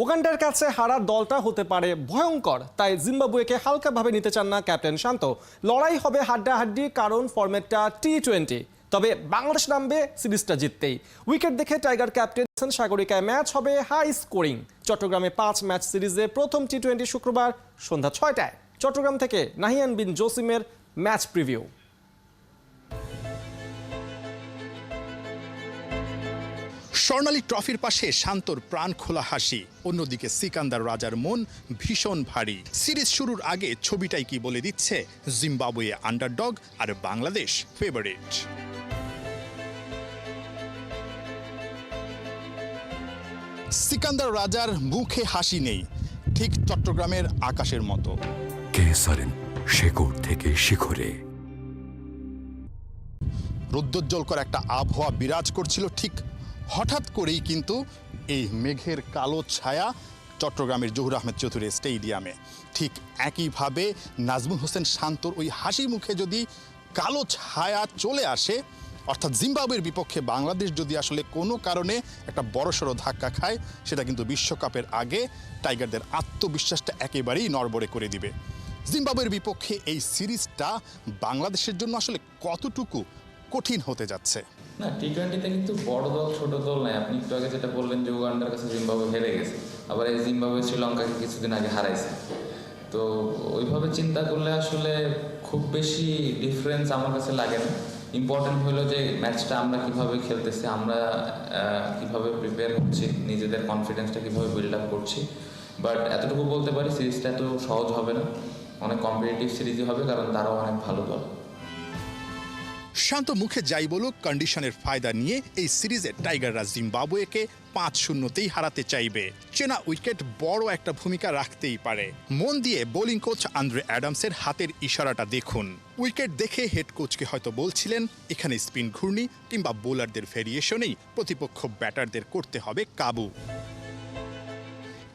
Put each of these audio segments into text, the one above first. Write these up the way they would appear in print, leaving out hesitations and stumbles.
উগান্ডার কাছে হারা দলটা হতে পারে ভয়ঙ্কর, তাই জিম্বাবুয়েকে হালকাভাবে নিতে চান না ক্যাপ্টেন শান্ত। লড়াই হবে হাড্ডাহাড্ডি, কারণ ফরম্যাটটা টি-20। তবে বাংলাদেশ নামবে সিরিজটা জিততেই। উইকেট দেখে টাইগার ক্যাপ্টেন সাগরিকায় ম্যাচ হবে হাই স্কোরিং। চট্টগ্রামে 5 ম্যাচ সিরিজে প্রথম টি-20 শুক্রবার সন্ধ্যা 6টায়। চট্টগ্রাম থেকে নাহিয়ান বিন জসিমের ম্যাচ প্রিভিউ। স্বর্ণালী ট্রফির পাশে শান্তর প্রাণ খোলা হাসি, অন্যদিকে সিকান্দার রাজার মন ভীষণ ভারী। সিরিজ শুরুর আগে ছবিটাই কি বলে দিচ্ছে, জিম্বাবুয়ে আন্ডারডগ আর বাংলাদেশ ফেভারিট। সিকান্দার রাজার মুখে হাসি নেই, ঠিক চট্টগ্রামের আকাশের মতো। কেসারেন শেকড় থেকে শিখরে রৌদ্রোজ্জ্বল করা একটা আবহাওয়া বিরাজ করছিল। ঠিক হঠাৎ করেই কিন্তু এই মেঘের কালো ছায়া চট্টগ্রামের জহুর আহমেদ চৌধুরী স্টেডিয়ামে। ঠিক একইভাবে নাজমুল হোসেন শান্তর ওই হাসি মুখে যদি কালো ছায়া চলে আসে, অর্থাৎ জিম্বাবুয়ের বিপক্ষে বাংলাদেশ যদি আসলে কোনো কারণে একটা বড়সড় ধাক্কা খায়, সেটা কিন্তু বিশ্বকাপের আগে টাইগারদের আত্মবিশ্বাসটা একেবারেই নড়বড়ে করে দিবে। জিম্বাবুয়ের বিপক্ষে এই সিরিজটা বাংলাদেশের জন্য আসলে কতটুকু কঠিন হতে যাচ্ছে? না, টি-20তে কিন্তু বড় দল ছোট দল নাই। আপনি একটু আগে যেটা বললেন যে উগান্ডার কাছে জিম্বাবুয়ে হেরে গেছে, আবার এই জিম্বাবুয়ে শ্রীলঙ্কাকে কিছুদিন আগে হারাইছে। তো ওইভাবে চিন্তা করলে আসলে খুব বেশি ডিফারেন্স আমার কাছে লাগে না। ইম্পর্টেন্ট হলো যে ম্যাচটা আমরা কিভাবে খেলতেছি, আমরা কিভাবে প্রিপেয়ার হচ্ছি, নিজেদের কনফিডেন্সটা কিভাবে বিল্ড আপ করছি। বাট এতটুকু বলতে পারি, সিরিজটা এত সহজ হবে না, অনেক কম্পিটিটিভ সিরিজই হবে, কারণ তারাও অনেক ভালো দল। শান্ত মুখে যাই বলুক, কন্ডিশনের ফায়দা নিয়ে এই সিরিজে টাইগাররা জিম্বাবুয়েকে 5-0তেই হারাতে চাইবে। চেনা উইকেট বড় একটা ভূমিকা রাখতেই পারে। মন দিয়ে বোলিং কোচ আন্দ্রে অ্যাডামসের হাতের ইশারাটা দেখুন। উইকেট দেখে হেড কোচকে হয়তো বলছিলেন, এখানে স্পিন ঘূর্ণি কিংবা বোলারদের ভেরিয়েশনেই প্রতিপক্ষ ব্যাটারদের করতে হবে কাবু।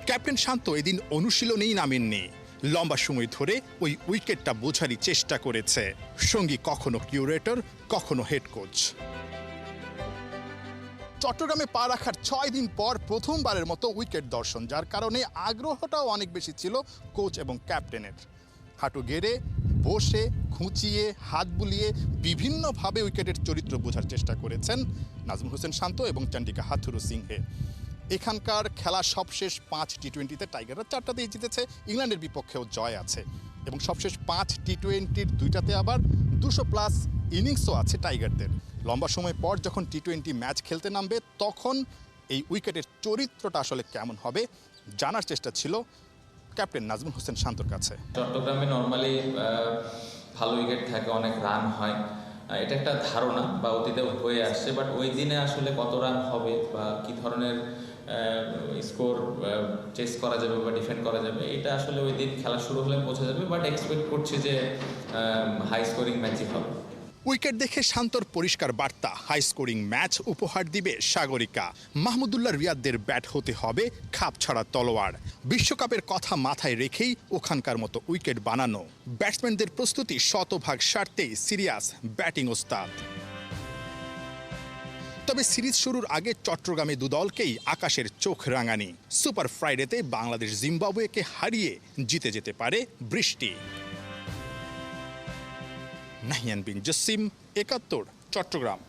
ক্যাপ্টেন শান্ত এদিন অনুশীলনেই নামেননি, লম্বা সময় ধরে ওই উইকেটটা বোঝারই চেষ্টা করেছে। সঙ্গী কখনো কিউরেটর, কখনো হেড কোচ। চট্টগ্রামে পা রাখার 6 দিন পর প্রথমবারের মতো উইকেট দর্শন, যার কারণে আগ্রহটাও অনেক বেশি ছিল কোচ এবং ক্যাপ্টেনের। হাঁটু গেড়ে, বসে, খুঁচিয়ে, হাত বুলিয়ে বিভিন্নভাবে উইকেটের চরিত্র বোঝার চেষ্টা করেছেন নাজমুল হোসেন শান্ত এবং চন্ডিকা হাথুরু সিংহে। এখানকার খেলা সবশেষ 5 টি-20তে টাইগাররা 4টাতেই জিতেছে, ইংল্যান্ডের বিপক্ষেও জয় আছে এবং সবশেষ 5 টি-20-র 2টাতে আবার 200+ ইনিংসও আছে টাইগারদের। লম্বা সময় পর যখন টি-20 ম্যাচ খেলতে নামবে, তখন এই উইকেটের চরিত্রটা আসলে কেমন হবে জানার চেষ্টা ছিল ক্যাপ্টেন নাজমুল হোসেন শান্তর কাছে। চট্টগ্রামে নর্মালি ভালো উইকেট থাকে, অনেক রান হয়, এটা একটা ধারণা বা অতীতে হয়ে আসছে। বাট ওই দিনে আসলে কত রান হবে বা কী ধরনের স্কোর চেস করা যাবে বা ডিফেন্ড করা যাবে, এটা আসলে ওই দিন খেলা শুরু হলে বোঝা যাবে। বাট এক্সপেক্ট করছি যে হাই স্কোরিং ম্যাচই হবে। উইকেট দেখে শান্তর পরিষ্কার বার্তা, হাই স্কোরিং ম্যাচ উপহার দিবে সাগরিকা। মাহমুদুল্লাহ রিয়াদদের ব্যাট হতে হবে খাপ ছাড়া তলোয়ার। বিশ্বকাপের কথা মাথায় রেখেই ওখানকার মতো উইকেট বানানো। ব্যাটসম্যানদের প্রস্তুতি শতভাগ সারতেই সিরিয়াস ব্যাটিং ওস্তাদ। তবে সিরিজ শুরুর আগে চট্টগ্রামে দুদলকেই আকাশের চোখ রাঙানি। সুপার ফ্রাইডেতে বাংলাদেশ জিম্বাবুয়েকে হারিয়ে জিতে যেতে পারে বৃষ্টি। নাহিয়ান বিন জসিম, 71, চট্টগ্রাম।